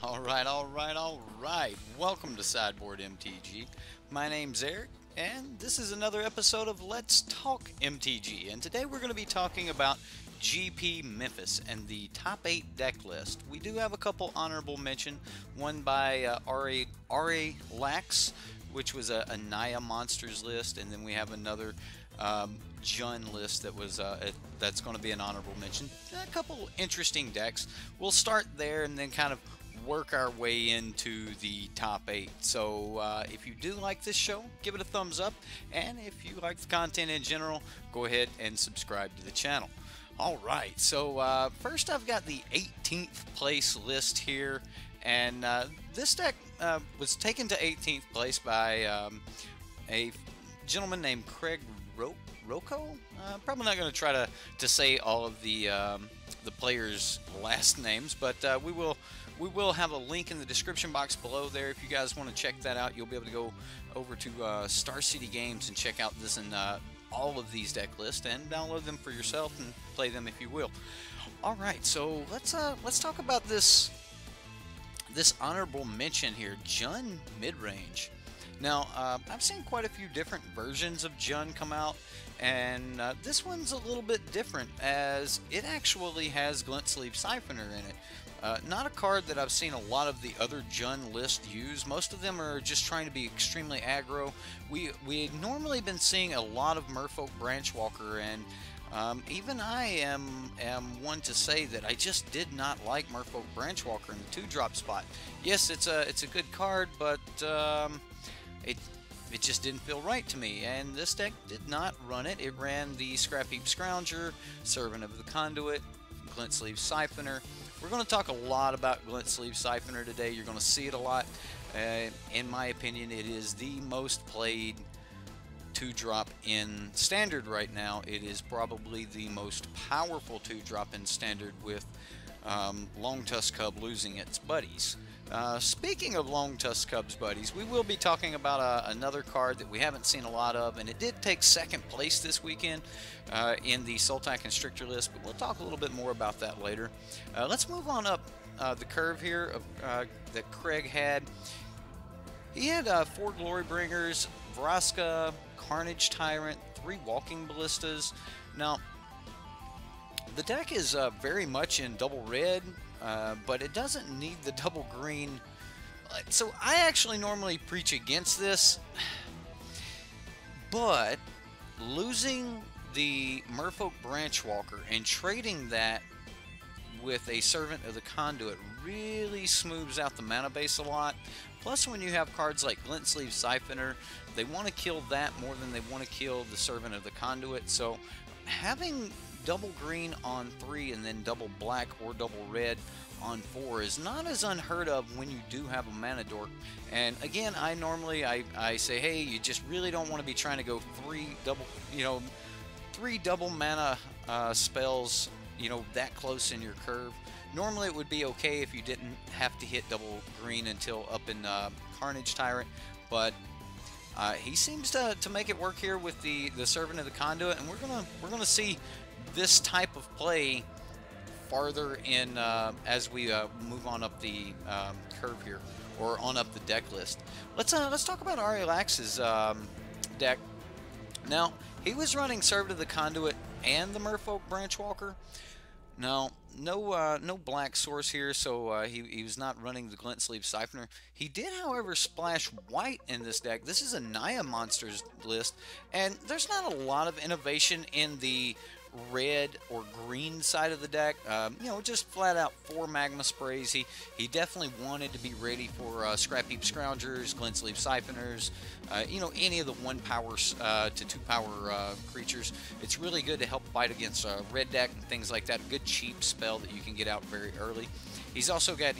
Alright. Welcome to Sideboard MTG. My name's Eric, and this is another episode of Let's Talk MTG. And today we're going to be talking about GP Memphis and the top 8 deck list. We do have a couple honorable mention, one by R.A. Lax, which was a Naya Monsters list, and then we have another Jun list that was that's going to be an honorable mention. A couple interesting decks. We'll start there and then kind of work our way into the top 8. So if you do like this show, give it a thumbs up, and if you like the content in general, go ahead and subscribe to the channel. Alright, so first I've got the 18th place list here, and this deck was taken to 18th place by a gentleman named Craig Rocco. Probably not going to try to say all of the players' last names, but we will have a link in the description box below there. If you guys want to check that out, you'll be able to go over to Star City Games and check out this and all of these deck lists and download them for yourself and play them if you will. All right, so let's talk about this honorable mention here, Jun midrange. Now, I've seen quite a few different versions of Jun come out, and this one's a little bit different as it actually has Glint Sleeve Siphoner in it. Not a card that I've seen a lot of the other Jun lists use. Most of them are just trying to be extremely aggro. We normally been seeing a lot of Merfolk Branchwalker, and even I am one to say that I just did not like Merfolk Branchwalker in the 2-drop spot. Yes, it's a good card, but it just didn't feel right to me, and this deck did not run it. It ran the Scrap Heap Scrounger, Servant of the Conduit, Glint Sleeve Siphoner. We're going to talk a lot about Glint Sleeve Siphoner today. You're going to see it a lot. In my opinion, it is the most played 2-drop in Standard right now. It is probably the most powerful 2-drop in Standard, with Long Tusk Cub losing its buddies. Speaking of Long Tusk Cub's buddies, we will be talking about another card that we haven't seen a lot of, and it did take 2nd place this weekend in the Sultai Constrictor list, but we'll talk a little bit more about that later. Let's move on up the curve here that Craig had. He had 4 Glorybringers, Vraska, Carnage Tyrant, 3 Walking Ballistas. Now, the deck is very much in double red, but it doesn't need the double green. So I actually normally preach against this, but losing the Merfolk Branchwalker and trading that with a Servant of the Conduit really smooths out the mana base a lot. Plus, when you have cards like Glint Sleeve Siphoner, they want to kill that more than they want to kill the Servant of the Conduit. So having double green on 3 and then double black or double red on 4 is not as unheard of when you do have a mana dork. And again, I normally say, hey, you just really don't want to be trying to go 3 double mana spells, that close in your curve. Normally it would be okay if you didn't have to hit double green until up in Carnage Tyrant, but he seems to make it work here with the Servant of the Conduit, and we're gonna see this type of play farther in as we move on up the curve here, or on up the deck list. Let's talk about R.A. Lax's deck. Now, he was running Servant of the Conduit and the Merfolk Branchwalker. Now, no black source here, so he was not running the Glint Sleeve Siphoner. He did, however, splash white in this deck. This is a Naya Monsters list, and there's not a lot of innovation in the red or green side of the deck. Just flat out 4 Magma Sprays. He definitely wanted to be ready for Scrap Heap Scroungers, Glint Sleeve Siphoners, any of the 1 power to 2 power creatures. It's really good to help fight against red deck and things like that. A good cheap spell that you can get out very early. He's also got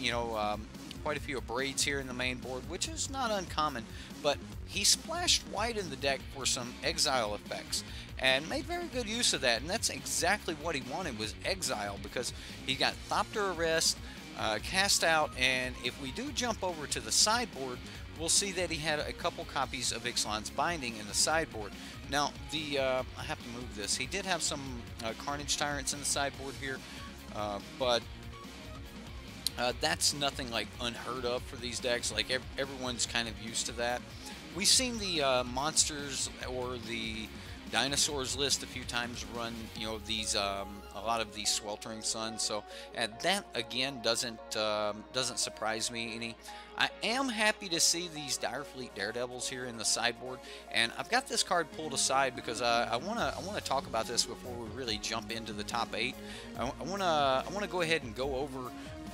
quite a few Abrades here in the main board, which is not uncommon, but he splashed white in the deck for some exile effects and made very good use of that, and that's exactly what he wanted, was exile, because he got Thopter Arrest, Cast Out, and if we do jump over to the sideboard, we'll see that he had a couple copies of Ixalan's Binding in the sideboard. Now, I have to move this. He did have some Carnage Tyrants in the sideboard here, but That's nothing like unheard of for these decks. Like everyone's kind of used to that. We've seen the monsters or the dinosaurs list a few times run, you know, these a lot of these sweltering suns. So that again doesn't surprise me any. I am happy to see these Direfleet Daredevils here in the sideboard, and I've got this card pulled aside because I wanna talk about this before we really jump into the top 8. I wanna go ahead and go over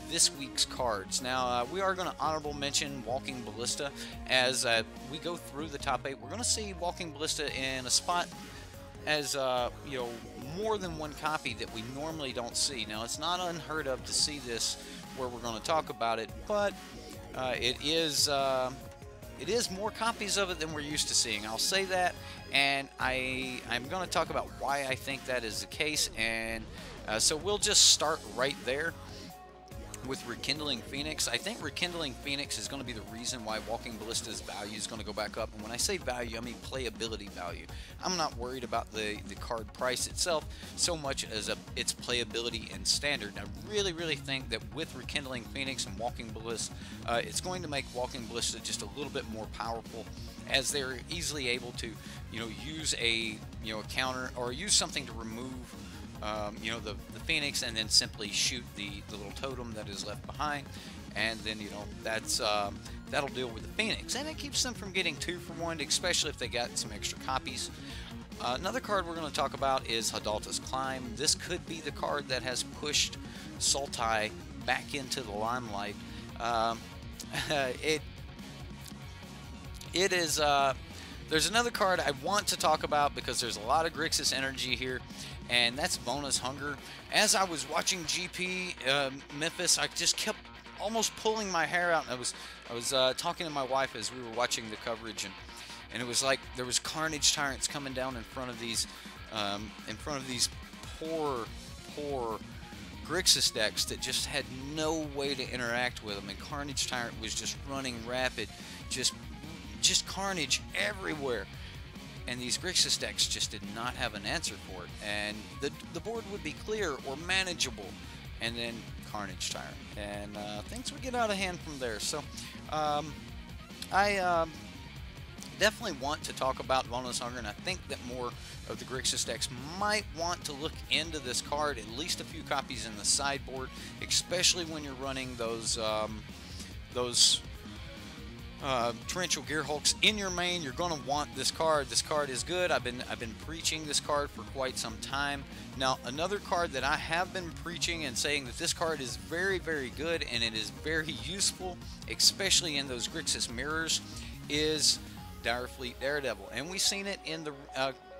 this week's cards. Now, we are going to honorable mention Walking Ballista. As we go through the top 8, we're going to see Walking Ballista in a spot as you know, more than one copy that we normally don't see. Now, it's not unheard of to see this where we're going to talk about it, but it is more copies of it than we're used to seeing. I'll say that, and I'm going to talk about why I think that is the case, and so we'll just start right there with Rekindling Phoenix. I think Rekindling Phoenix is going to be the reason why Walking Ballista's value is going to go back up. And when I say value, I mean playability value. I'm not worried about the card price itself so much as its playability and standard. I really think that with Rekindling Phoenix and Walking Ballista, it's going to make Walking Ballista just a little bit more powerful, as they're easily able to, you know, use a counter or use something to remove you know, the Phoenix, and then simply shoot the little totem that is left behind, and then, you know, that'll deal with the Phoenix, and it keeps them from getting 2 for 1, especially if they got some extra copies. Another card we're going to talk about is Hadalta's Climb. This could be the card that has pushed Sultai back into the limelight. It is there's another card I want to talk about because there's a lot of Grixis energy here, and that's Bonus Hunger. As I was watching GP Memphis, I just kept almost pulling my hair out. And I was talking to my wife as we were watching the coverage, and it was like there was Carnage Tyrants coming down in front of these poor Grixis decks that just had no way to interact with them, and Carnage Tyrant was just running rapid, just carnage everywhere, and these Grixis decks just did not have an answer for it, and the board would be clear or manageable, and then Carnage Tyrant, and things would get out of hand from there. So I definitely want to talk about Bonus Hunger, and I think that more of the Grixis decks might want to look into this card, at least a few copies in the sideboard, especially when you're running those Torrential Gearhulks in your main. You're going to want this card. This card is good. I've been preaching this card for quite some time. Now, another card that I have been preaching and saying that this card is very good and it is very useful, especially in those Grixis mirrors, is Direfleet Daredevil. And we've seen it in the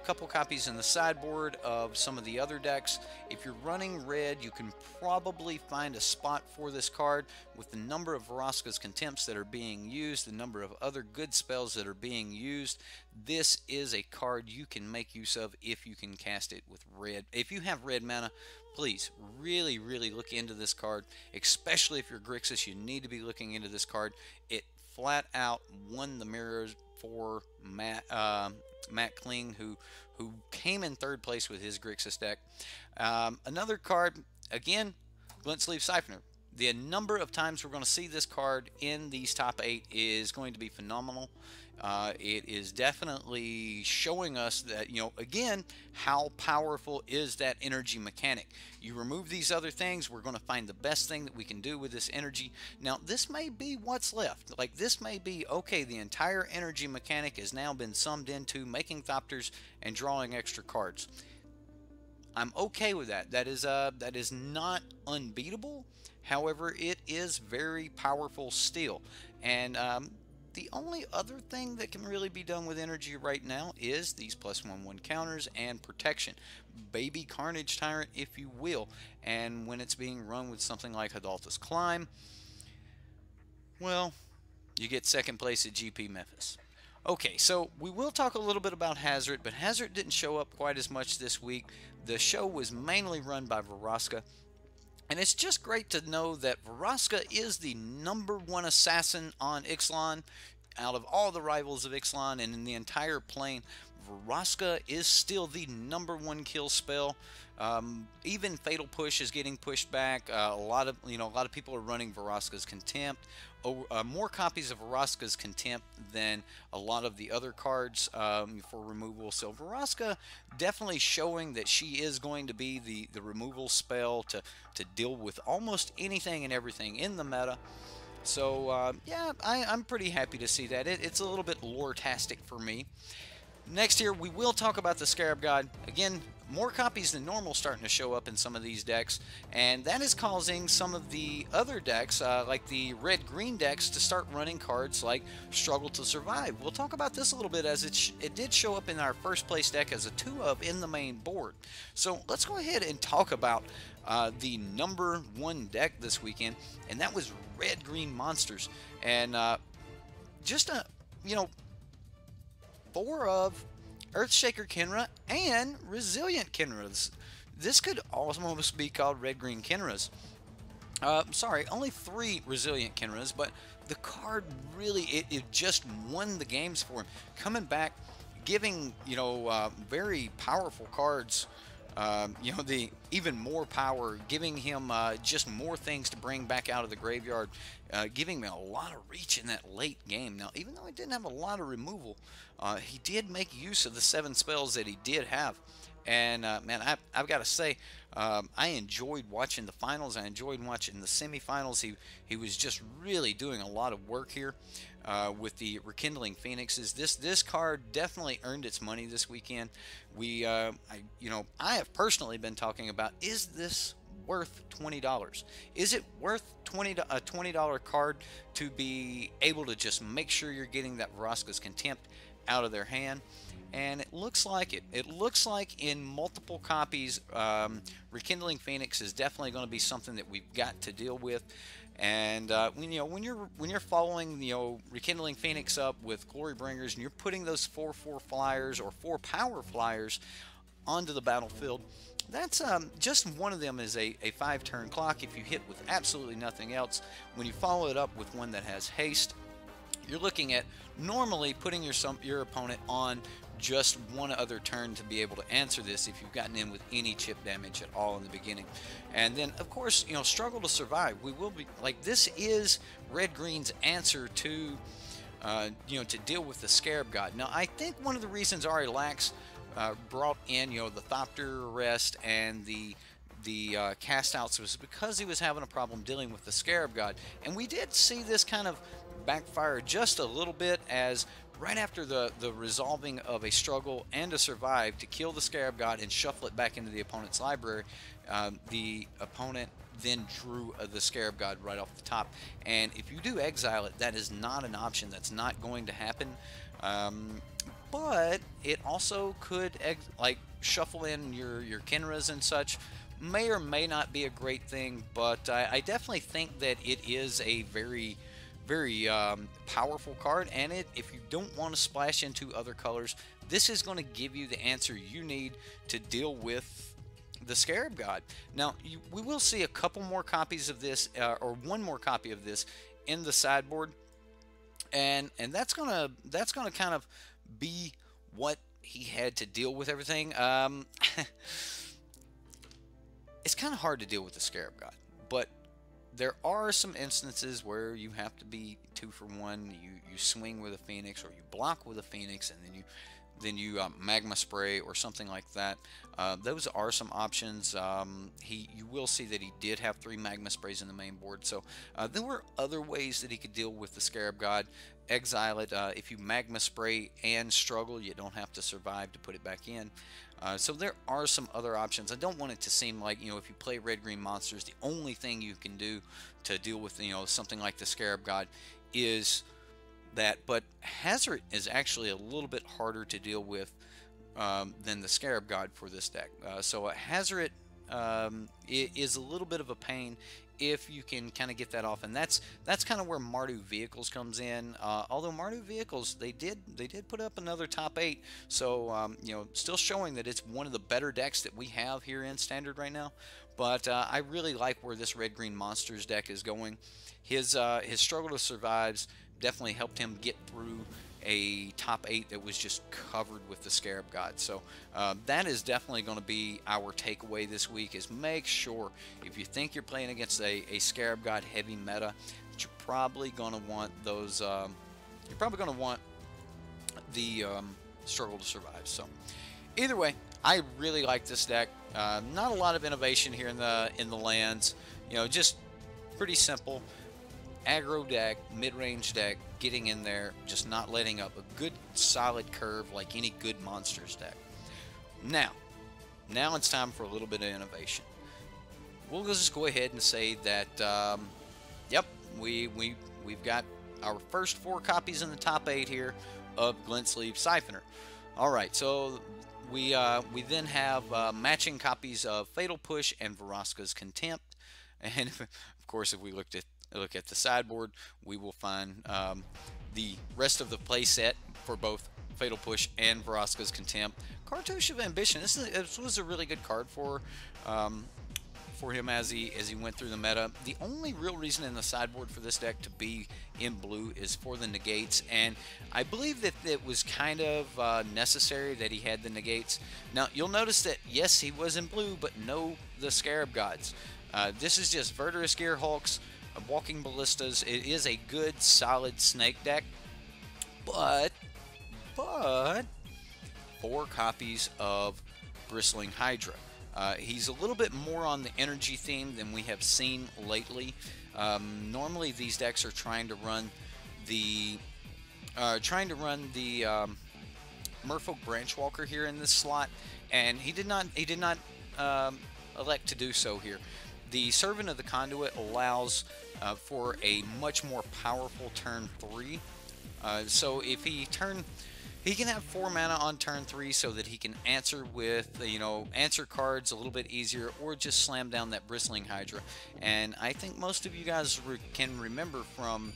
couple copies in the sideboard of some of the other decks. If you're running red, you can probably find a spot for this card with the number of Vraska's Contempts that are being used, the number of other good spells that are being used. This is a card you can make use of if you can cast it with red. If you have red mana, please really look into this card, especially if you're Grixis. You need to be looking into this card. It flat out won the mirrors for Matt Kling, who came in 3rd place with his Grixis deck. Another card, again, Glint Sleeve Siphoner. The number of times we're going to see this card in these top 8 is going to be phenomenal. It is definitely showing us that, you know, again, how powerful is that energy mechanic. You remove these other things, we're going to find the best thing that we can do with this energy. Now, this may be what's left. Like, this may be, okay, the entire energy mechanic has now been summed into making Thopters and drawing extra cards. I'm okay with that. That is not unbeatable. However, it is very powerful still. And the only other thing that can really be done with energy right now is these +1/1 counters and protection. Baby Carnage Tyrant, if you will. And when it's being run with something like Hadalta's Climb, well, you get 2nd place at GP Memphis. Okay, so we will talk a little bit about Hazard, but Hazard didn't show up quite as much this week. The show was mainly run by Vraska. And it's just great to know that Vraska is the #1 assassin on Ixalan. out of all the rivals of Ixalan and in the entire plane, Vraska is still the #1 kill spell. Even Fatal Push is getting pushed back. A lot of people are running Vraska's Contempt. More copies of Vraska's Contempt than a lot of the other cards for removal. So Vraska definitely showing that she is going to be the removal spell to deal with almost anything and everything in the meta. So yeah, I'm pretty happy to see that. It's a little bit lore-tastic for me. Next here, we will talk about the Scarab God. Again, more copies than normal starting to show up in some of these decks, and that is causing some of the other decks, like the red-green decks, to start running cards like Struggle to Survive. We'll talk about this a little bit, as it did show up in our first place deck as a 2-of in the main board. So let's go ahead and talk about the #1 deck this weekend, and that was red-green monsters. And just a, 4 of Earthshaker Kenra and Resilient Kenras. This could almost be called red-green Kenras. Sorry, only 3 Resilient Kenras, but the card really, it just won the games for him. Coming back, giving, very powerful cards, the even more power, giving him just more things to bring back out of the graveyard, giving me a lot of reach in that late game. Now, even though he didn't have a lot of removal, he did make use of the 7 spells that he did have. And man, I've got to say, I enjoyed watching the finals. I enjoyed watching the semifinals. He was just really doing a lot of work here with the Rekindling Phoenixes. This card definitely earned its money this weekend. I have personally been talking about, is this worth $20? Is it worth a $20 card to be able to just make sure you're getting that Vraska's Contempt out of their hand? And it looks like it. It looks like in multiple copies, Rekindling Phoenix is definitely going to be something that we've got to deal with. And when you're following Rekindling Phoenix up with Glory Bringers, and you're putting those 4/4 flyers or 4 power flyers onto the battlefield, that's just one of them is a 5-turn clock. If you hit with absolutely nothing else, when you follow it up with one that has haste, you're looking at normally putting your opponent on just one other turn to be able to answer this if you've gotten in with any chip damage at all in the beginning. And then, of course, Struggle to Survive. We will be like, this is red-green's answer to to deal with the Scarab God. Now, I think one of the reasons Ari Lax brought in the Thopter Arrest and the cast outs was because he was having a problem dealing with the Scarab God. And we did see this kind of backfire just a little bit, as right after the resolving of a Struggle and a Survive to kill the Scarab God and shuffle it back into the opponent's library, the opponent then drew the Scarab God right off the top. And if you do exile it, that is not an option. That's not going to happen. But it also could shuffle in your Kenras and such. May or may not be a great thing, but I definitely think that it is a very powerful card, and if you don't want to splash into other colors, this is going to give you the answer you need to deal with the Scarab God. Now, we will see a couple more copies of this, or one more copy of this in the sideboard, and that's gonna kind of be what he had to deal with everything. It's kind of hard to deal with the Scarab God, but there are some instances where you have to be 2 for 1. You swing with a Phoenix, or you block with a Phoenix, and then you Magma Spray or something like that. Those are some options. You will see that he did have 3 Magma Sprays in the main board, so there were other ways that he could deal with the Scarab God. Exile it. If you Magma Spray and Struggle, you don't have to Survive to put it back in. So there are some other options. I don't want it to seem like, if you play red-green monsters, the only thing you can do to deal with, something like the Scarab God is that. But Hazard is actually a little bit harder to deal with than the Scarab God for this deck. So Hazard is a little bit of a pain if you can kind of get that off, and that's kind of where Mardu Vehicles comes in. Although Mardu Vehicles, they did put up another top 8, so still showing that it's one of the better decks that we have here in Standard right now. But I really like where this red-green monsters deck is going. His Struggle to Survives definitely helped him get through a top 8 that was just covered with the Scarab God. So that is definitely going to be our takeaway this week, is make sure if you think you're playing against a Scarab God heavy meta, that you're probably going to want those, you're probably going to want the Struggle to Survive. So either way, I really like this deck. Not a lot of innovation here in the lands, you know, just pretty simple aggro deck, mid-range deck, getting in there, just not letting up. A good solid curve like any good monsters deck. Now it's time for a little bit of innovation. We'll just go ahead and say that yep, we've got our first 4 copies in the top 8 here of Glint Sleeve Siphoner. Alright, so we then have matching copies of Fatal Push and Vraska's Contempt. And of course, if we look at the sideboard, we will find the rest of the play set for both Fatal Push and Vraska's Contempt. Cartouche of Ambition. This was a really good card for him as he went through the meta. The only real reason in the sideboard for this deck to be in blue is for the negates, and I believe that it was kind of necessary that he had the negates. Now you'll notice that yes, he was in blue, but no the Scarab Gods. This is just Verdurous Gear Hulks, Walking Ballistas. It is a good solid snake deck, but 4 copies of Bristling Hydra. He's a little bit more on the energy theme than we have seen lately. Normally these decks are trying to run the Merfolk Branchwalker here in this slot, and he did not elect to do so here. The Servant of the Conduit allows for a much more powerful turn 3. So if he can have 4 mana on turn 3 so that he can answer with, answer cards a little bit easier, or just slam down that Bristling Hydra. And I think most of you guys can remember from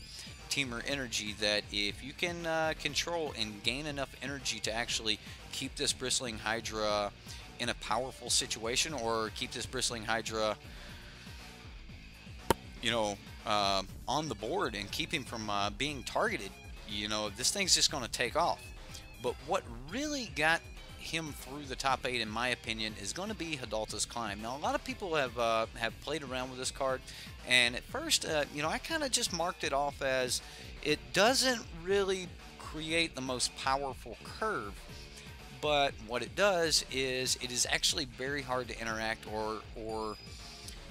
Teamer Energy that if you can control and gain enough energy to actually keep this Bristling Hydra in a powerful situation, or keep this Bristling Hydra on the board and keep him from being targeted, this thing's just going to take off. But what really got him through the top 8, in my opinion, is going to be Hadalta's Climb. Now, a lot of people have played around with this card, and at first, I kind of just marked it off as it doesn't really create the most powerful curve. But what it does is it is actually very hard to interact, or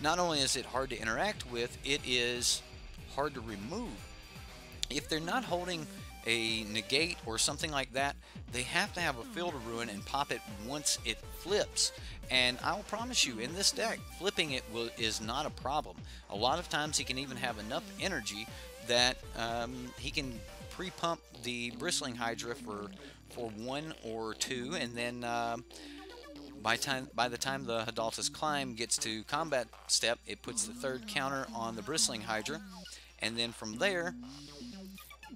not only is it hard to interact with, it is hard to remove. If they're not holding a negate or something like that, they have to have a Field of Ruin and pop it once it flips. And I'll promise you, in this deck, flipping it is not a problem. A lot of times he can even have enough energy that he can pre-pump the Bristling Hydra for 1 or 2, and then by the time the Hadalta's Climb gets to combat step, it puts the 3rd counter on the Bristling Hydra, and then from there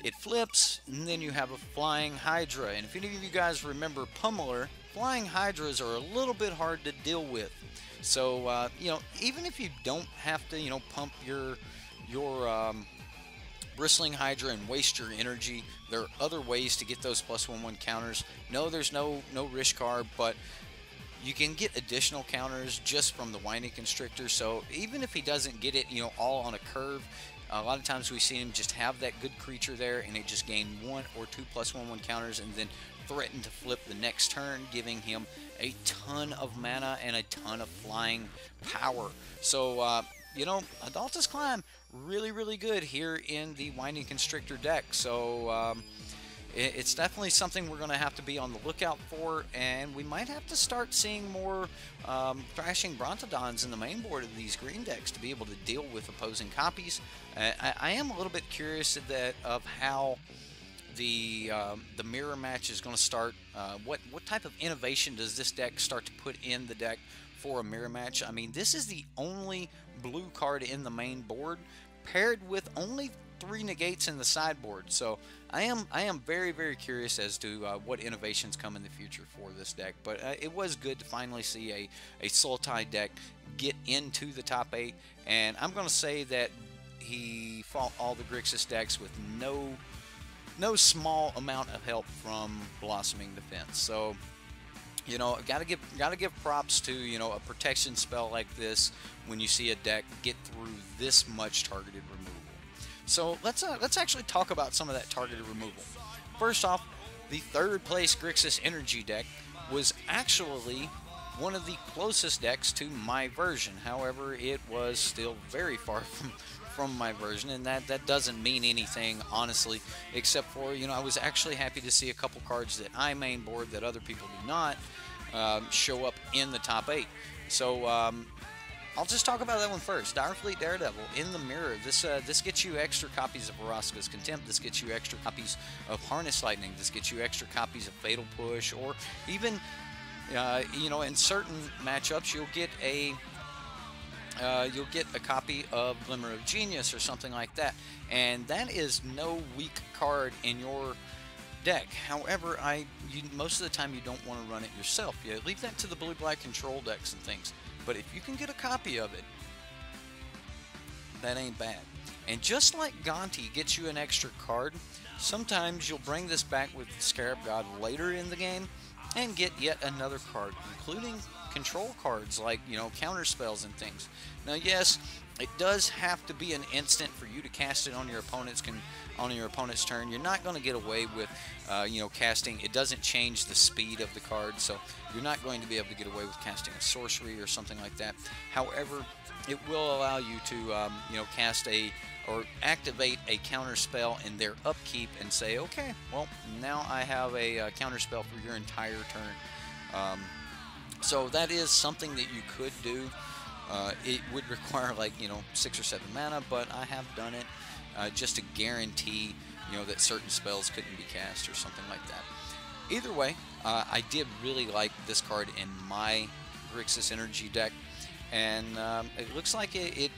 it flips, and then you have a Flying Hydra. And if any of you guys remember Pummeler, Flying Hydras are a little bit hard to deal with. So even if you don't have to pump your Bristling Hydra and waste your energy, there are other ways to get those +1/1 counters. No, there's no Rishkar, but you can get additional counters just from the Winding Constrictor. So even if he doesn't get it, all on a curve, a lot of times we see him just have that good creature there, and it just gain 1 or 2 +1/1 counters, and then threaten to flip the next turn, giving him a ton of mana and a ton of flying power. So Hadalta's Climb, really, really good here in the Winding Constrictor deck. So it's definitely something we're going to have to be on the lookout for, and we might have to start seeing more Thrashing Brontodons in the main board of these green decks to be able to deal with opposing copies. I am a little bit curious of how the mirror match is going to start. What type of innovation does this deck start to put in the deck for a mirror match? I mean, this is the only blue card in the main board, paired with only 3 negates in the sideboard. So I am very, very curious as to what innovations come in the future for this deck. But it was good to finally see a Sultai deck get into the top 8, and I'm going to say that he fought all the Grixis decks with no small amount of help from Blossoming Defense. So, you know, gotta give props to, you know, a protection spell like this when you see a deck get through this much targeted removal. So let's actually talk about some of that targeted removal. First off, the third place Grixis Energy deck was actually one of the closest decks to my version. However, it was still very far from my version, and that doesn't mean anything, honestly, except for, you know, I was actually happy to see a couple cards that I main board that other people do not show up in the top 8. So I'll just talk about that one first. Dahle Daredevil in the mirror. This gets you extra copies of Vraska's Contempt. This gets you extra copies of Harness Lightning. This gets you extra copies of Fatal Push, or even you know, in certain matchups you'll get a copy of Glimmer of Genius or something like that, and that is no weak card in your deck. However, most of the time you don't want to run it yourself. You leave that to the Blueblack Control decks and things. But if you can get a copy of it, that ain't bad. And just like Gonti gets you an extra card, sometimes you'll bring this back with Scarab God later in the game and get yet another card, including control cards like, you know, counter spells and things. Now, yes, it does have to be an instant for you to cast it on your opponent's turn. You're not going to get away with, you know, casting. It doesn't change the speed of the card, so you're not going to be able to get away with casting a sorcery or something like that. However, it will allow you to, you know, cast or activate a counter spell in their upkeep and say, okay, well, now I have a counter spell for your entire turn. So that is something that you could do. It would require, like, you know, 6 or 7 mana, but I have done it just to guarantee, you know, that certain spells couldn't be cast or something like that. Either way, I did really like this card in my Grixis Energy deck, and it looks like it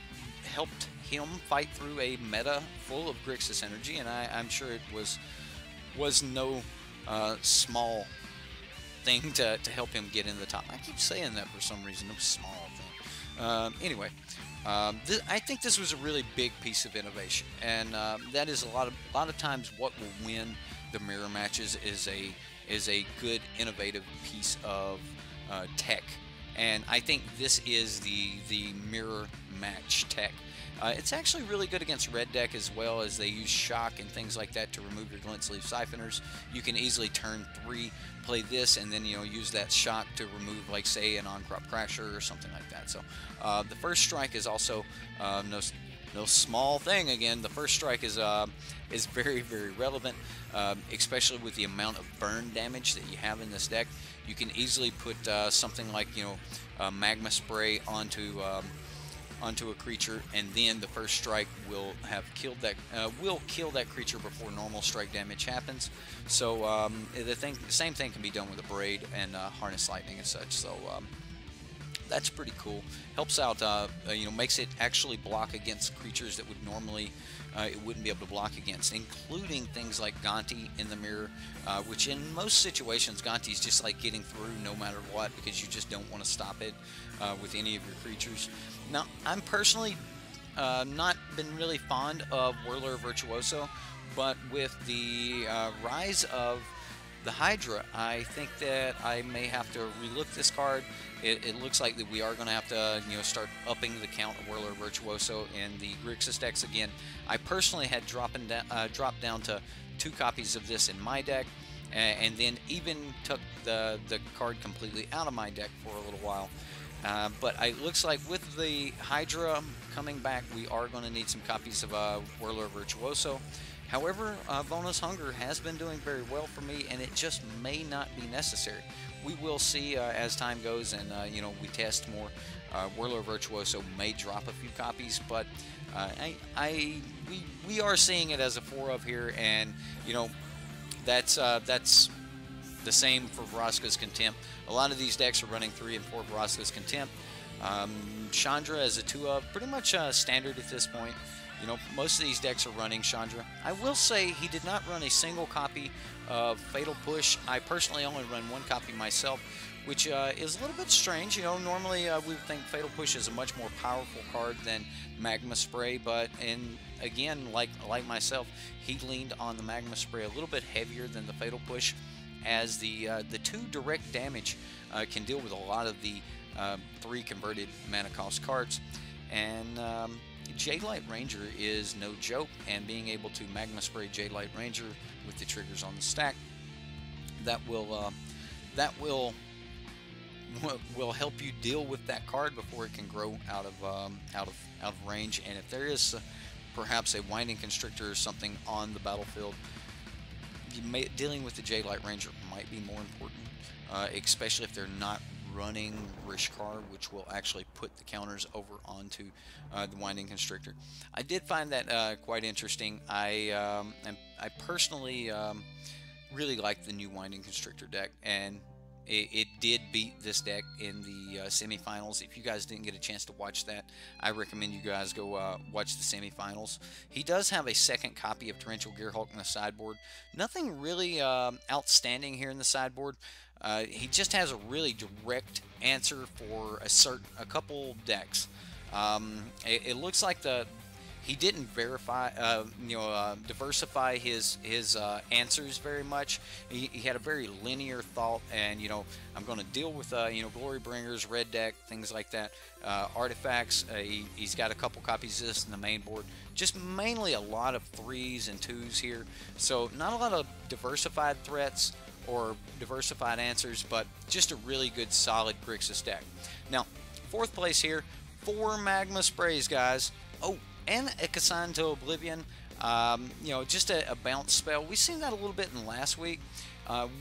helped him fight through a meta full of Grixis Energy, and I'm sure it was no small thing to help him get in the top. I keep saying that for some reason, no small thing. Anyway, I think this was a really big piece of innovation, and that is a lot of times what will win the mirror matches is a good innovative piece of tech, and I think this is the mirror match tech. It's actually really good against red deck, as well as they use shock and things like that to remove your glint sleeve siphoners. You can easily turn 3, play this, and then, you know, use that shock to remove, like, say, an on-crop crasher or something like that. So the first strike is also no small thing. Again, the first strike is very, very relevant, especially with the amount of burn damage that you have in this deck. You can easily put something like, you know, magma spray onto a creature, and then the first strike will have killed that kill that creature before normal strike damage happens. So the same thing can be done with a braid and harness lightning and such. So that's pretty cool. Helps out, you know, makes it actually block against creatures that would normally it wouldn't be able to block against, including things like Gonti in the mirror, which in most situations Gonti's just like getting through no matter what, because you just don't want to stop it with any of your creatures. Now, I'm personally not been really fond of Whirler Virtuoso, but with the rise of the Hydra, I think that I may have to relook this card. It looks like that we are going to have to, you know, start upping the count of Whirler Virtuoso in the Grixis decks again. I personally had dropped down to 2 copies of this in my deck, and then even took the card completely out of my deck for a little while. But it looks like with the Hydra coming back, we are going to need some copies of Whirler Virtuoso. However, Bonus Hunger has been doing very well for me, and it just may not be necessary. We will see as time goes, and you know, we test more. Whirler Virtuoso may drop a few copies, but we are seeing it as a 4 of here, and you know, that's the same for Vraska's Contempt. A lot of these decks are running 3 and 4 Vraska's Contempt. Chandra as a 2 of, pretty much standard at this point. You know, most of these decks are running Chandra. I will say he did not run a single copy of Fatal Push. I personally only run 1 copy myself, which is a little bit strange. You know, normally we would think Fatal Push is a much more powerful card than Magma Spray, but again, like myself, he leaned on the Magma Spray a little bit heavier than the Fatal Push, as the 2 direct damage can deal with a lot of the 3 converted mana cost cards. And Jadelight Ranger is no joke, and being able to Magma Spray Jadelight Ranger with the triggers on the stack, that will help you deal with that card before it can grow out of range. And if there is perhaps a Winding Constrictor or something on the battlefield, dealing with the Jadelight Ranger might be more important, especially if they're not running Rishkar, which will actually put the counters over onto the Winding Constrictor. I did find that quite interesting. I personally really like the new Winding Constrictor deck, and it did beat this deck in the semifinals. If you guys didn't get a chance to watch that, I recommend you guys go watch the semifinals. He does have a second copy of Torrential Gearhulk in the sideboard. Nothing really outstanding here in the sideboard. He just has a really direct answer for a couple decks. It looks like he didn't diversify his answers very much. He had a very linear thought, and I'm going to deal with Glory Bringers, red deck, things like that, artifacts. He's got a couple copies of this in the main board. Just mainly a lot of 3s and 2s here, so not a lot of diversified threats or diversified answers, but just a really good solid Grixis deck. Now, 4th place here, 4 Magma Sprays, guys. Oh, and a Kassan to Oblivion. Just a bounce spell. We've seen that a little bit in last week.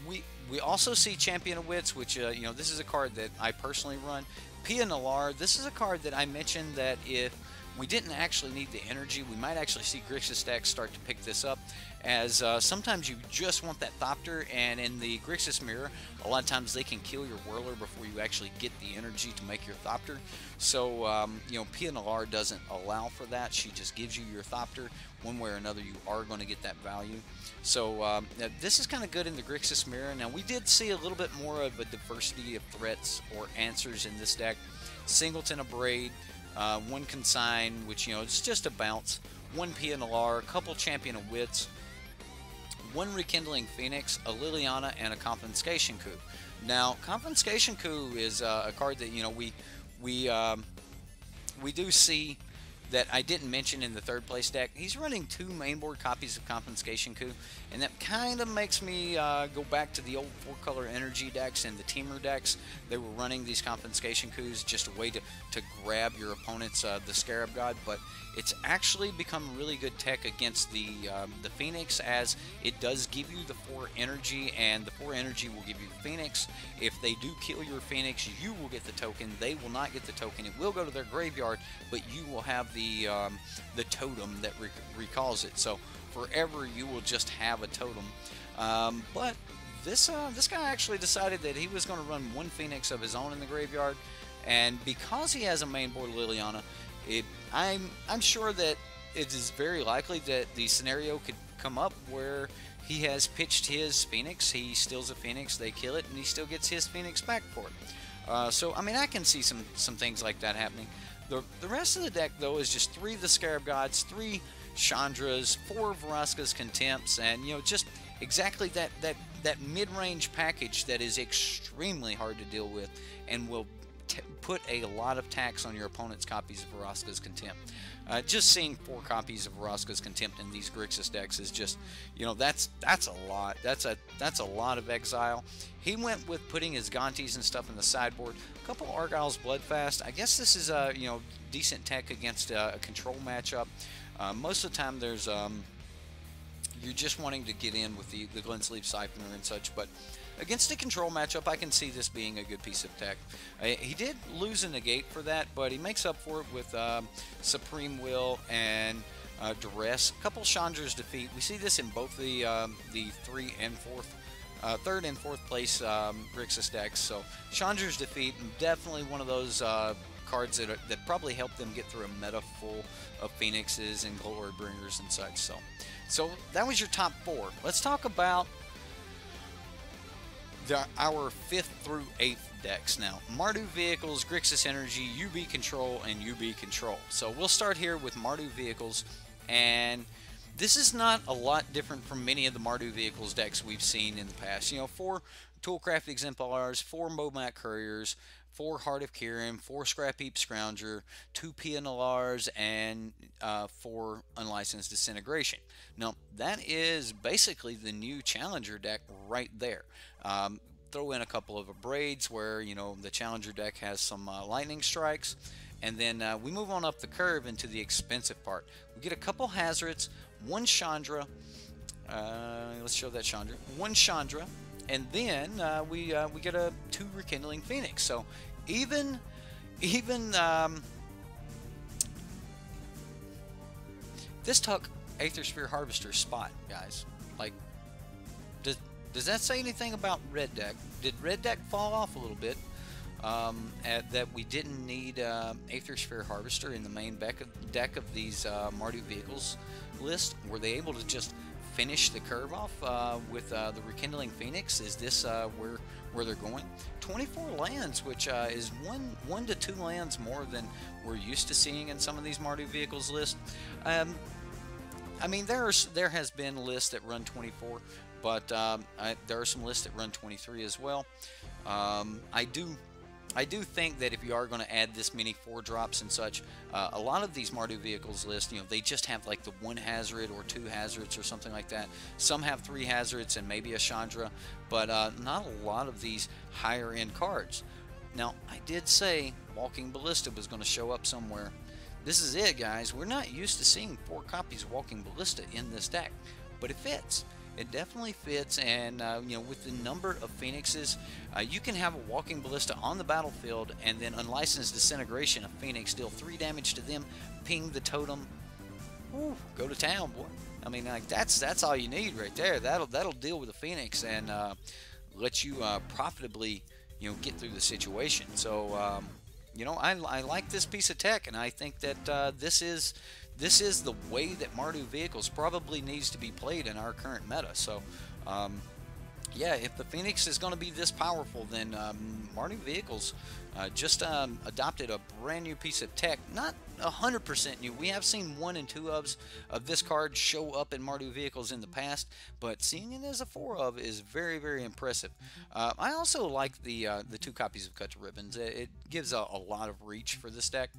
We also see Champion of Wits, which this is a card that I personally run. Pia Nalar, this is a card that I mentioned that if we didn't actually need the energy, we might actually see Grixis decks start to pick this up, as sometimes you just want that Thopter, and in the Grixis Mirror, a lot of times they can kill your Whirler before you actually get the energy to make your Thopter. So, Pia Nalar doesn't allow for that. She just gives you your Thopter. One way or another, you are going to get that value. So, this is kind of good in the Grixis Mirror. Now, we did see a little bit more of a diversity of threats or answers in this deck. Singleton of Braid, 1 Consign, which, it's just a bounce, 1 Pia Nalar, a couple Champion of Wits, 1 Rekindling Phoenix, a Liliana, and a Confiscation Coup. Now, Confiscation Coup is a card that we do see that I didn't mention in the 3rd place deck. He's running 2 mainboard copies of Confiscation Coup, and that kind of makes me go back to the old 4-color energy decks and the Teamer decks. They were running these Confiscation Coups, just a way to grab your opponent's the Scarab God, but it's actually become really good tech against the Phoenix, as it does give you the 4 energy, and the 4 energy will give you the Phoenix. If they do kill your Phoenix, you will get the token. They will not get the token. It will go to their graveyard, but you will have the totem that recalls it. So forever you will just have a totem. But this guy actually decided that he was going to run 1 Phoenix of his own in the graveyard, and because he has a main board Liliana, I'm sure that it is very likely that the scenario could come up where he has pitched his Phoenix, he steals a Phoenix, they kill it, and he still gets his Phoenix back for it. So, I mean, I can see some things like that happening. The rest of the deck, though, is just 3 of the Scarab Gods, 3 Chandras, 4 Vraska's Contempts, and, just exactly that mid-range package that is extremely hard to deal with and will put a lot of tax on your opponent's copies of Vraska's Contempt. Just seeing 4 copies of Vraska's Contempt in these Grixis decks is just, that's a lot. That's a lot of exile. He went with putting his Gontis and stuff in the sideboard. A couple Argyle's Bloodfast. I guess this is a decent tech against a control matchup. Most of the time, there's you're just wanting to get in with the Glensleeve Siphoner and such, but against a control matchup, I can see this being a good piece of tech. He did lose a negate for that, but he makes up for it with Supreme Will and Duress. A couple Chandra's Defeat. We see this in both the 3rd and 4th place Grixis decks. So Chandra's Defeat, definitely one of those cards that probably help them get through a meta full of Phoenixes and Glory Bringers and such. So that was your top 4. Let's talk about our 5th through 8th decks. Now, Mardu Vehicles, Grixis Energy, UB Control, and UB Control. So we'll start here with Mardu Vehicles, and this is not a lot different from many of the Mardu Vehicles decks we've seen in the past. You know, 4 Toolcraft Exemplars, 4 Momac Couriers, 4 Heart of Kirin, 4 Scrap Heap Scrounger, 2 Pianolars, and 4 Unlicensed Disintegration. Now, that is basically the new Challenger deck right there. Throw in a couple of Abrades where, you know, the Challenger deck has some Lightning Strikes. And then we move on up the curve into the expensive part. We get a couple Hazards, 1 Chandra. Let's show that Chandra. 1 Chandra. And then we get a 2 Rekindling Phoenix. So even this took Aethersphere Harvester's spot, guys. Like, does that say anything about Red Deck? Did Red Deck fall off a little bit? That we didn't need Aethersphere Harvester in the main deck of these Mardu Vehicles list? Were they able to just finish the curve off with the Rekindling Phoenix? Is this where they're going? 24 lands, which is one to 2 lands more than we're used to seeing in some of these Mardu Vehicles lists. I mean, there has been lists that run 24, but there are some lists that run 23 as well. I do think that if you are going to add this many 4-drops and such, a lot of these Mardu Vehicles lists, you know, they just have like the 1 Hazard or 2 Hazards or something like that. Some have 3 Hazards and maybe a Chandra, but not a lot of these higher end cards. Now, I did say Walking Ballista was going to show up somewhere. This is it, guys. We're not used to seeing 4 copies of Walking Ballista in this deck, but it fits. It definitely fits, and you know, with the number of Phoenixes, you can have a Walking Ballista on the battlefield, and then Unlicensed Disintegration, a Phoenix, deal 3 damage to them, ping the totem, whew, go to town, boy. I mean, like, that's all you need right there. That'll deal with the Phoenix and let you profitably, you know, get through the situation. So you know, I like this piece of tech, and I think that this is the way that Mardu Vehicles probably needs to be played in our current meta. So yeah, if the Phoenix is going to be this powerful, then Mardu Vehicles just adopted a brand new piece of tech. Not 100% new. We have seen 1 and 2 of this card show up in Mardu Vehicles in the past, but seeing it as a 4 of is very, very impressive. I also like the 2 copies of Cut to Ribbons. It gives a lot of reach for this deck.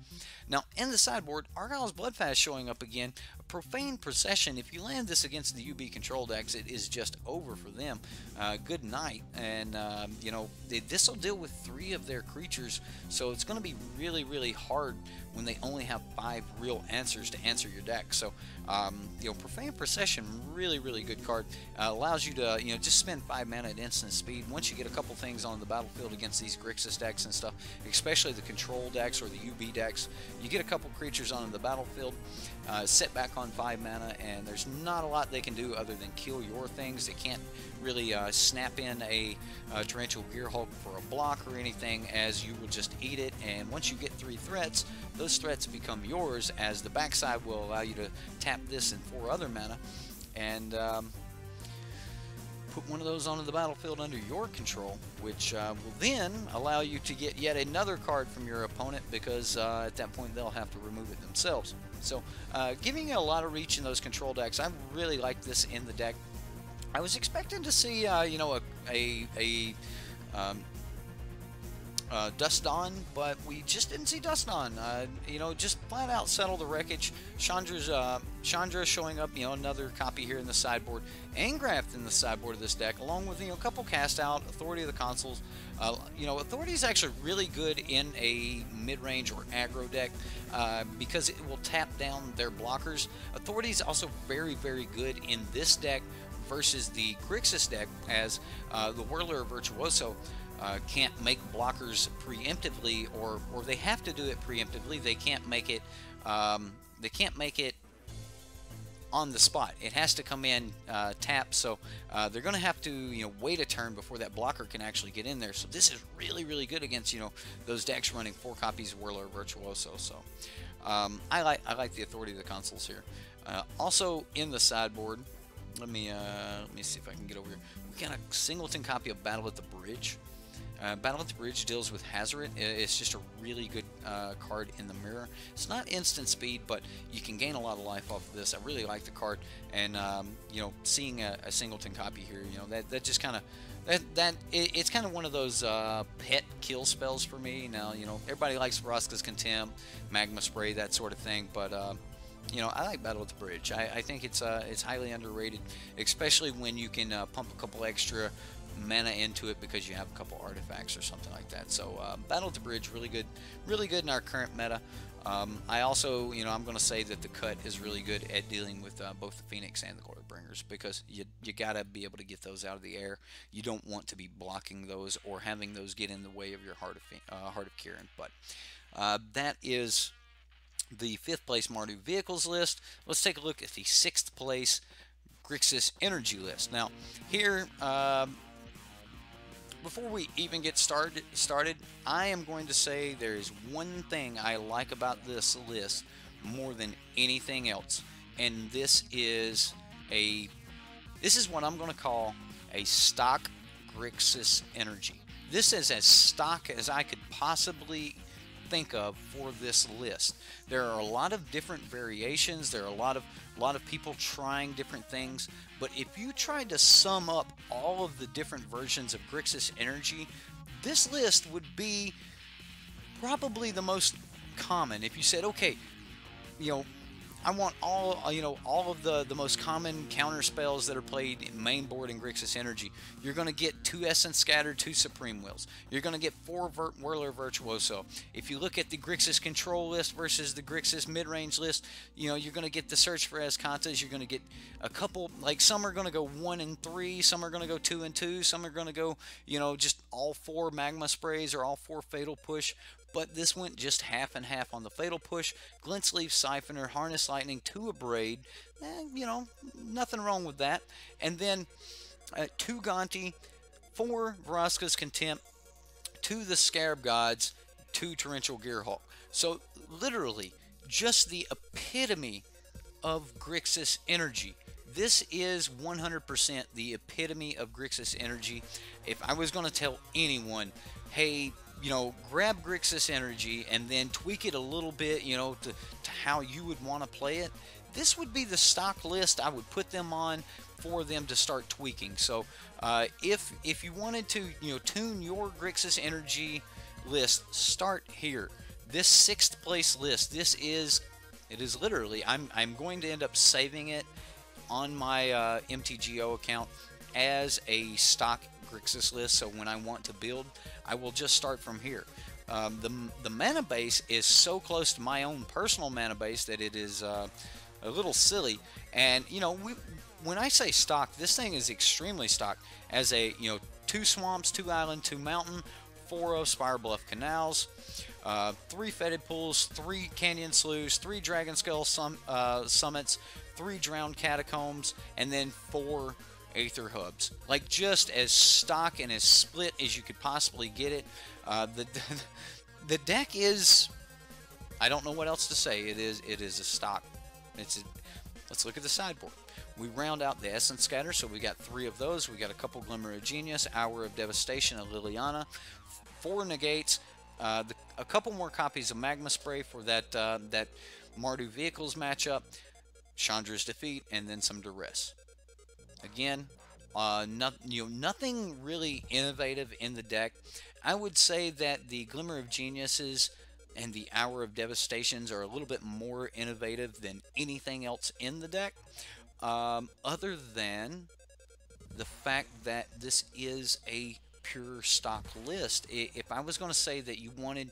Now, in the sideboard, Argyle's Bloodfast showing up again. Profane Procession, if you land this against the UB control decks, it is just over for them. Good night. And, you know, this will deal with 3 of their creatures, so it's going to be really, really hard when they only have 5 real answers to answer your deck. So, you know, Profane Procession, really, really good card. Allows you to, you know, just spend 5 mana at instant speed. Once you get a couple things on the battlefield against these Grixis decks and stuff, especially the control decks or the UB decks, you get a couple creatures on the battlefield, sit back on 5 mana, and there's not a lot they can do other than kill your things. They can't really snap in a Torrential Gearhulk for a block or anything, as you will just eat it. And once you get 3 threats, those threats become yours, as the backside will allow you to tap this and 4 other mana and put one of those onto the battlefield under your control, which will then allow you to get yet another card from your opponent, because at that point they'll have to remove it themselves. So giving you a lot of reach in those control decks. I really like this in the deck. I was expecting to see you know, Dust Dawn, but we just didn't see Dust Dawn. You know, just flat out settle the wreckage. Chandra showing up, you know, another copy here in the sideboard. Angrath in the sideboard of this deck, along with, you know, a couple cast out, Authority of the Consuls. You know, Authority is actually really good in a mid-range or aggro deck because it will tap down their blockers. Authority is also very, very good in this deck versus the Grixis deck, as the Whirler Virtuoso can't make blockers preemptively, or they have to do it preemptively. They can't make it. They can't make it on the spot. It has to come in tap. So they're going to have to, you know, wait a turn before that blocker can actually get in there. So this is really, really good against, you know, those decks running 4 copies of Whirler Virtuoso. So I like the Authority of the Consuls here. Also in the sideboard, let me see if I can get over here. We got a singleton copy of Battle at the Bridge. Battle at the Bridge deals with Hazoret. It's just a really good card in the mirror. It's not instant speed, but you can gain a lot of life off of this. I really like the card, and you know, seeing a singleton copy here, you know, that just kind of it's kind of one of those pet kill spells for me. Now, you know, everybody likes Vraska's Contempt, Magma Spray, that sort of thing, but you know, I like Battle at the Bridge. I think it's highly underrated, especially when you can pump a couple extra mana into it because you have a couple artifacts or something like that. So Battle at the Bridge, really good in our current meta. I also, you know, I'm going to say that the cut is really good at dealing with both the Phoenix and the Glorbringers, because you got to be able to get those out of the air. You don't want to be blocking those or having those get in the way of your Heart of Kirin. But that is the 5th place Mardu Vehicles list. Let's take a look at the 6th place Grixis Energy list. Now, here, before we even get started, I am going to say there is one thing I like about this list more than anything else, and this is what I'm going to call a stock Grixis Energy. This is as stock as I could possibly think of for this list. There are a lot of different variations. There are a lot of people trying different things, but if you tried to sum up all of the different versions of Grixis Energy, this list would be probably the most common. If you said, okay, you know, I want all of the most common counter spells that are played in main board in Grixis Energy. You're going to get 2 Essence Scatter, 2 Supreme Wills. You're going to get 4 Whirler Virtuoso. If you look at the Grixis Control list versus the Grixis mid-range list, you know, you're going to get the Search for Azkantas. You're going to get a couple, like some are going to go 1 and 3, some are going to go 2 and 2, some are going to go, you know, just all 4 Magma Sprays or all 4 Fatal Push. But this went just half and half on the Fatal Push. Glint Sleeve Siphoner, Harness Lightning, 2 Abrade. You know, nothing wrong with that. And then 2 Gonti, 4 Vraska's Contempt, 2 the Scarab Gods, 2 Torrential Gearhulk. So literally just the epitome of Grixis Energy. This is 100% the epitome of Grixis Energy. If I was going to tell anyone, hey, you know, grab Grixis Energy and then tweak it a little bit, you know, to how you would want to play it, this would be the stock list I would put them on for them to start tweaking. So if you wanted to, you know, tune your Grixis Energy list, start here. This 6th place list, it is literally, I'm going to end up saving it on my MTGO account as a stock Grixis list, so when I want to build, I will just start from here. The mana base is so close to my own personal mana base that it is a little silly. And you know, when I say stock, this thing is extremely stock. As a, you know, 2 swamps, 2 island, 2 mountain, 4 of Spire Bluff Canals, 3 Fetid Pools, 3 Canyon Sloughs, 3 Dragon Skull Summits, 3 Drowned Catacombs, and then 4 Aether Hubs. Like, just as stock and as split as you could possibly get it. The deck is, I don't know what else to say. It is a stock. Let's look at the sideboard. We round out the Essence Scatter, so we got 3 of those. We got a couple Glimmer of Genius, Hour of Devastation, and Liliana, 4 Negates, a couple more copies of Magma Spray for that Mardu Vehicles matchup, Chandra's Defeat, and then some Duress. Again, nothing really innovative in the deck. I would say that the Glimmer of Geniuses and the Hour of Devastations are a little bit more innovative than anything else in the deck, other than the fact that this is a pure stock list. If I was going to say that you wanted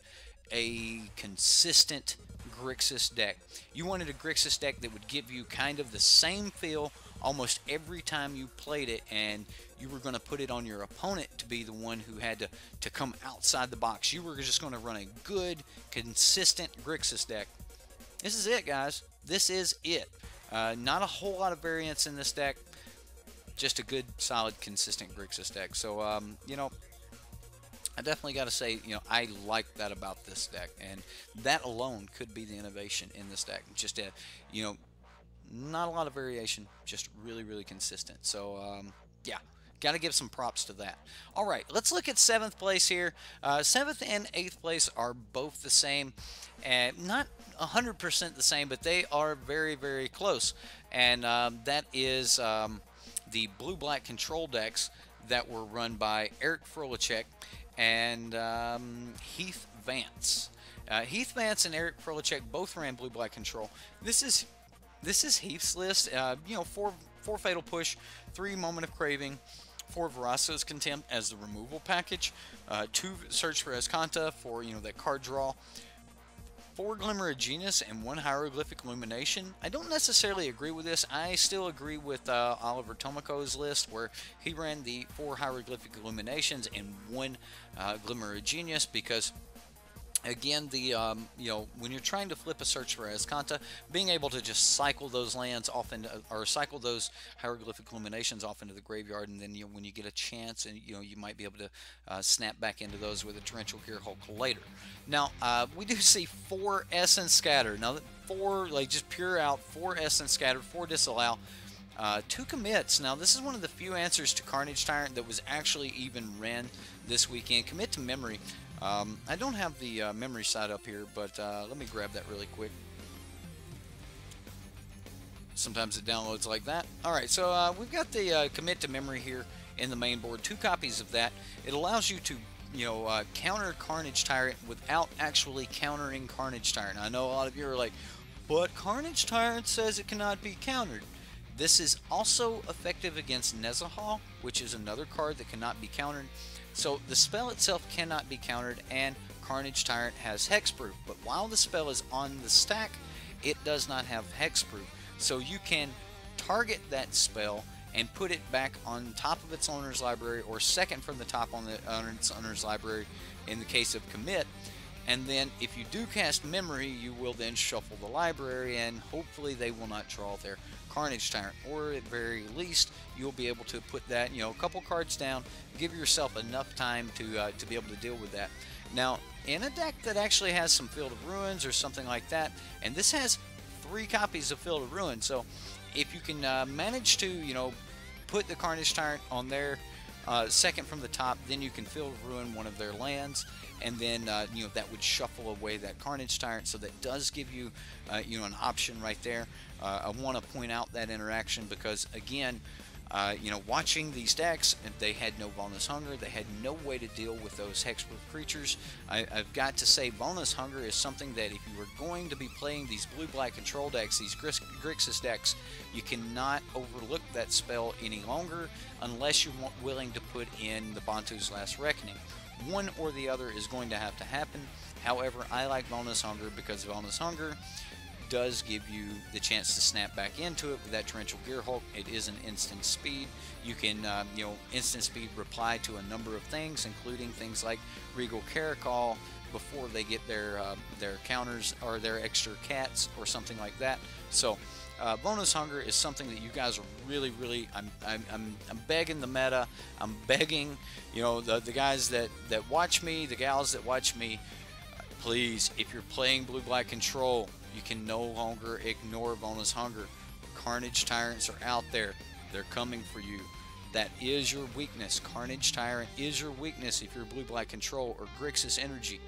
a consistent Grixis deck, you wanted a Grixis deck that would give you kind of the same feel almost every time you played it, and you were going to put it on your opponent to be the one who had to come outside the box. You were just going to run a good, consistent Grixis deck. This is it, guys. This is it. Not a whole lot of variance in this deck. Just a good, solid, consistent Grixis deck. So, you know, I definitely got to say, you know, I like that about this deck, and that alone could be the innovation in this deck. Just, you know, Not a lot of variation, just really, really consistent. So, yeah, got to give some props to that. All right, let's look at 7th place here. 7th and 8th place are both the same, and not 100% the same, but they are very, very close. And that is the Blue-Black Control decks that were run by Eric Frolicek and Heath Vance. Heath Vance and Eric Frolicek both ran Blue-Black Control. This is Heath's list. You know, four Fatal Push, 3 Moment of Craving, 4 Veraso's Contempt as the removal package, 2 Search for Escanta for, you know, that card draw, 4 Glimmer of Genius, and 1 Hieroglyphic Illumination. I don't necessarily agree with this. I still agree with Oliver Tomako's list, where he ran the 4 Hieroglyphic Illuminations and 1 Glimmer of Genius, because again, the you know, when you're trying to flip a Search for Escanta, being able to just cycle those lands off into, or cycle those Hieroglyphic Illuminations off into the graveyard, and then, you know, when you get a chance, and you know, you might be able to snap back into those with a Torrential Gearhulk later. Now, we do see 4 Essence Scatter. Now, 4, like, just pure out 4 Essence Scatter, 4 Disallow. 2 commits. Now, this is one of the few answers to Carnage Tyrant that was actually even ran this weekend. Commit to memory. I don't have the memory side up here, but let me grab that really quick. Sometimes it downloads like that. Alright, so we've got the commit to memory here in the main board. 2 copies of that. It allows you to, you know, counter Carnage Tyrant without actually countering Carnage Tyrant. I know a lot of you are like, but Carnage Tyrant says it cannot be countered. This is also effective against Nezahal, which is another card that cannot be countered. So the spell itself cannot be countered, and Carnage Tyrant has hexproof. But while the spell is on the stack, it does not have hexproof. So you can target that spell and put it back on top of its owner's library, or second from the top on its owner's library in the case of commit. And then if you do cast memory, you will then shuffle the library, and hopefully they will not draw their Carnage Tyrant, or at very least you'll be able to put that, you know, a couple cards down, give yourself enough time to be able to deal with that. Now, in a deck that actually has some Field of Ruins or something like that, and this has 3 copies of Field of Ruin, so if you can manage to, you know, put the Carnage Tyrant on their second from the top, then you can Field of Ruin one of their lands, and then you know, that would shuffle away that Carnage Tyrant. So that does give you you know, an option right there. I want to point out that interaction because, again, you know, watching these decks, they had no Bonus Hunger. They had no way to deal with those hexproof creatures. I've got to say, Bonus Hunger is something that if you were going to be playing these Blue-Black Control decks, these Grixis decks, you cannot overlook that spell any longer unless you're willing to put in the Bantu's Last Reckoning. One or the other is going to have to happen. However, I like Bonus Hunger because Bonus Hunger does give you the chance to snap back into it with that Torrential Gearhulk. It is an instant speed. You can, you know, instant speed reply to a number of things, including things like Regal Caracol before they get their counters or their extra cats or something like that. So, Bonus Hunger is something that you guys are really, I'm begging the meta. I'm begging, you know, the guys that watch me, the gals that watch me, please, if you're playing Blue-Black Control, you can no longer ignore Bonus Hunger. Carnage Tyrants are out there. They're coming for you. That is your weakness. Carnage Tyrant is your weakness if you're Blue-Black Control or Grixis Energy.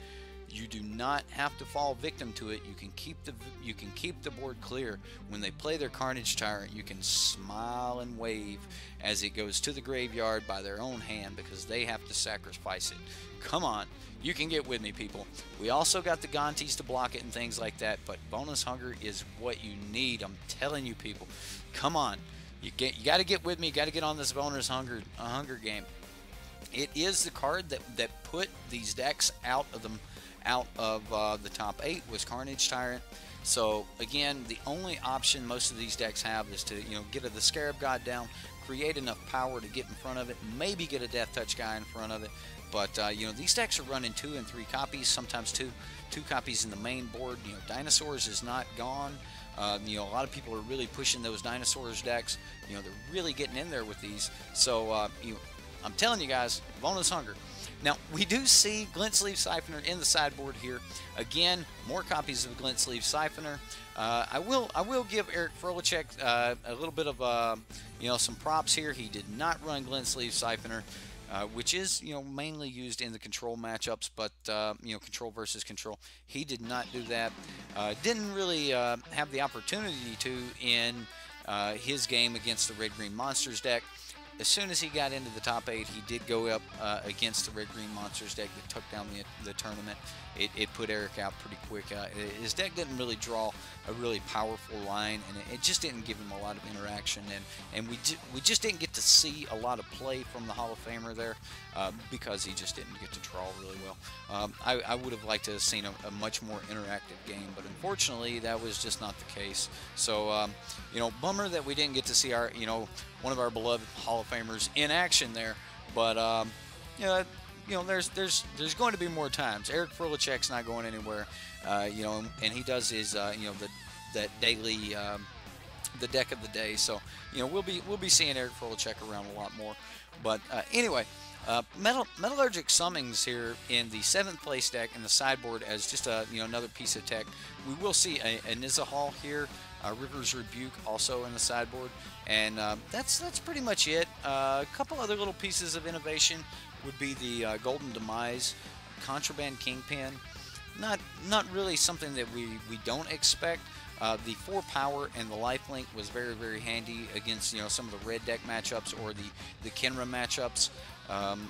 You do not have to fall victim to it. You can keep the board clear. When they play their Carnage Tyrant, you can smile and wave as it goes to the graveyard by their own hand because they have to sacrifice it. Come on, you can get with me, people. We also got the Gontis to block it and things like that, but Bonus Hunger is what you need. I'm telling you, people. Come on, you got to get with me. You got to get on this Bonus Hunger game. It is the card that put these decks out of the top 8 was Carnage Tyrant. So again, the only option most of these decks have is to, you know, get the Scarab God down, create enough power to get in front of it, maybe get a Death Touch guy in front of it. But you know, these decks are running 2 and 3 copies, sometimes two copies in the main board. You know, Dinosaurs is not gone. You know, a lot of people are really pushing those Dinosaurs decks. You know, they're really getting in there with these. So you know, I'm telling you guys, Bonus Hunger. Now, we do see Glint Sleeve Siphoner in the sideboard here. Again, more copies of Glint Sleeve Siphoner. I will give Eric Frolicek a little bit of some props here. He did not run Glint Sleeve Siphoner, which is mainly used in the control matchups, but control versus control. He did not do that. Didn't really have the opportunity to in his game against the Red Green Monsters deck. As soon as he got into the top 8, he did go up against the Red Green Monsters deck that took down the tournament. It put Eric out pretty quick. His deck didn't really draw a really powerful line, and it just didn't give him a lot of interaction. And we just didn't get to see a lot of play from the Hall of Famer there because he just didn't get to draw really well. I would have liked to have seen a much more interactive game, but unfortunately that was just not the case. So bummer that we didn't get to see our one of our beloved Hall of Famers in action there, but there's going to be more times. Eric Frolicek's not going anywhere, and he does his that daily the deck of the day. So we'll be seeing Eric Frolicek around a lot more. But anyway, Metallurgic Summons here in the 7th place deck in the sideboard as just another piece of tech. We will see a Nizahal here. River's Rebuke also in the sideboard, and that's pretty much it. A couple other little pieces of innovation would be the Golden Demise, Contraband Kingpin. Not really something that we don't expect. The 4 power and the lifelink was very, very handy against some of the red deck matchups or the Kenra matchups.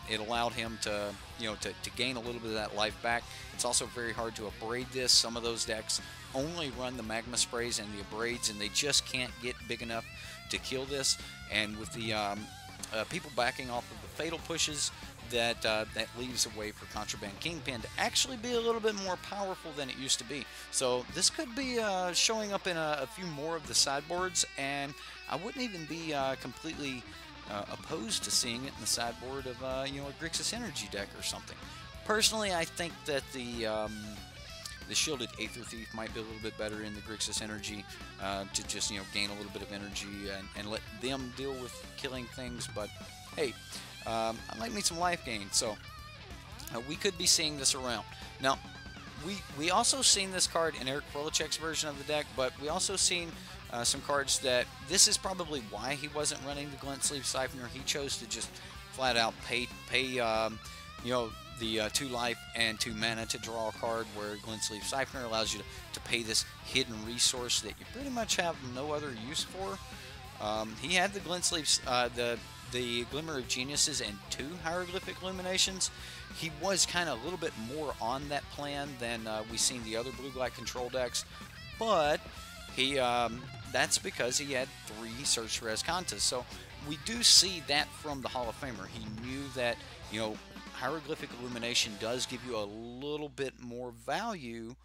It allowed him to to gain a little bit of that life back. It's also very hard to abrade this. Some of those decks only run the magma sprays and the abrades, and they just can't get big enough to kill this. And with the people backing off of the fatal pushes, that leaves a way for Contraband Kingpin to actually be a little bit more powerful than it used to be. So this could be showing up in a few more of the sideboards, and I wouldn't even be completely opposed to seeing it in the sideboard of a Grixis Energy deck or something. Personally, I think that the Shielded Aether Thief might be a little bit better in the Grixis Energy to just gain a little bit of energy and let them deal with killing things. But hey, I like me some life gain, so we could be seeing this around. Now, we also seen this card in Eric Frolicek's version of the deck, but we also seen some cards that this is probably why he wasn't running the Glint Sleeve Siphoner. He chose to just flat out pay the 2 life and 2 mana to draw a card, where Glint Sleeve Siphoner allows you to pay this hidden resource that you pretty much have no other use for. He had the Glint Sleeves, the Glimmer of Geniuses and 2 Hieroglyphic Illuminations. He was kind of a little bit more on that plan than we've seen the other Blue-Black Control decks, but he that's because he had 3 Search for Azcanta. So we do see that from the Hall of Famer. He knew that Hieroglyphic Illumination does give you a little bit more value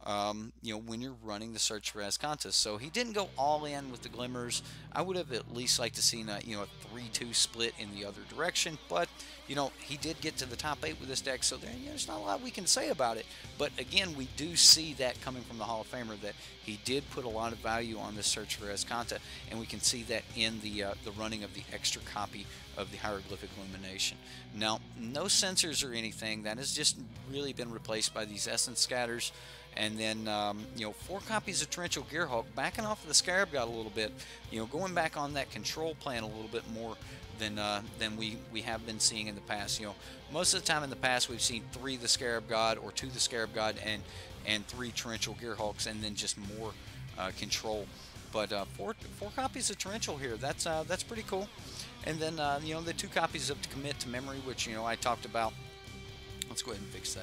when you're running the Search for Azcanta. So he didn't go all in with the Glimmers. I would have at least liked to seen a 3-2 split in the other direction, but he did get to the top 8 with this deck, so there's not a lot we can say about it. But again, we do see that coming from the Hall of Famer, that he did put a lot of value on this Search for Azcanta, and we can see that in the running of the extra copy of the Hieroglyphic Illumination. Now, no sensors or anything. That has just really been replaced by these Essence Scatters. And then, 4 copies of Torrential Gearhulk, backing off of the Scarab God a little bit, going back on that control plan a little bit more than we have been seeing in the past. Most of the time in the past, we've seen 3 the Scarab God or 2 the Scarab God and 3 Torrential Gearhulks, and then just more control. But 4 copies of Torrential here, that's pretty cool. And then, the 2 copies of Commit to Memory, which, I talked about. Let's go ahead and fix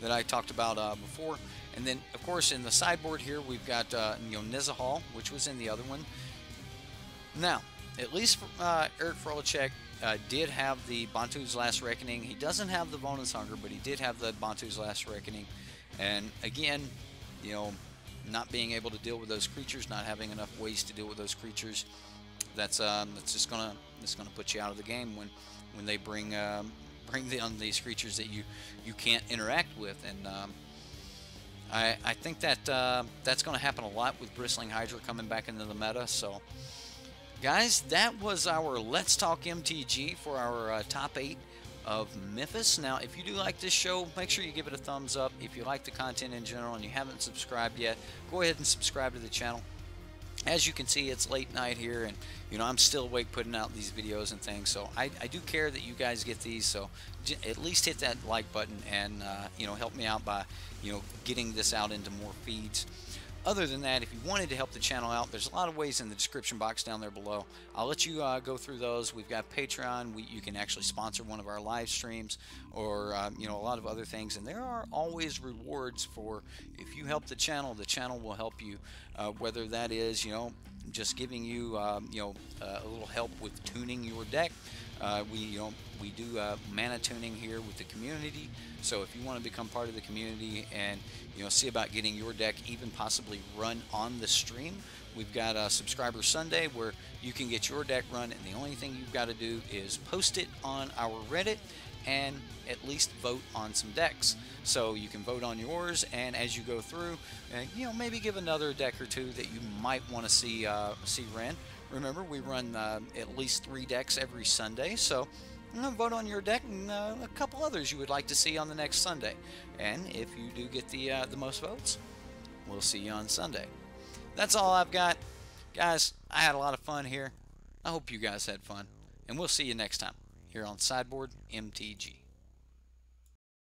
that I talked about before. And then, of course, in the sideboard here, we've got, Nizahal, which was in the other one. Now, at least Eric Frolicek did have the Bantu's Last Reckoning. He doesn't have the Bonus Hunger, but he did have the Bantu's Last Reckoning. And again, not being able to deal with those creatures, not having enough ways to deal with those creatures, that's just gonna put you out of the game when they bring on these creatures that you can't interact with. And I think that that's going to happen a lot with Bristling Hydra coming back into the meta. So, guys, that was our Let's Talk MTG for our top 8 of Memphis. Now, if you do like this show, make sure you give it a thumbs up. If you like the content in general and you haven't subscribed yet, go ahead and subscribe to the channel. As you can see, it's late night here, and I'm still awake putting out these videos and things, so I do care that you guys get these. So at least hit that like button and help me out by getting this out into more feeds. Other than that, if you wanted to help the channel out, there's a lot of ways in the description box down there below. I'll let you go through those. We've got Patreon. You can actually sponsor one of our live streams, or a lot of other things. And there are always rewards for, if you help the channel will help you. Whether that is just giving you a little help with tuning your deck. We do mana tuning here with the community. So if you want to become part of the community and see about getting your deck even possibly run on the stream, we've got a Subscriber Sunday where you can get your deck run, and the only thing you've got to do is post it on our Reddit and at least vote on some decks. So you can vote on yours, and as you go through, maybe give another deck or two that you might want to see ran. Remember, we run at least 3 decks every Sunday, so vote on your deck and a couple others you would like to see on the next Sunday. And if you do get the most votes, we'll see you on Sunday. That's all I've got. Guys, I had a lot of fun here. I hope you guys had fun. And we'll see you next time here on Sideboard MTG.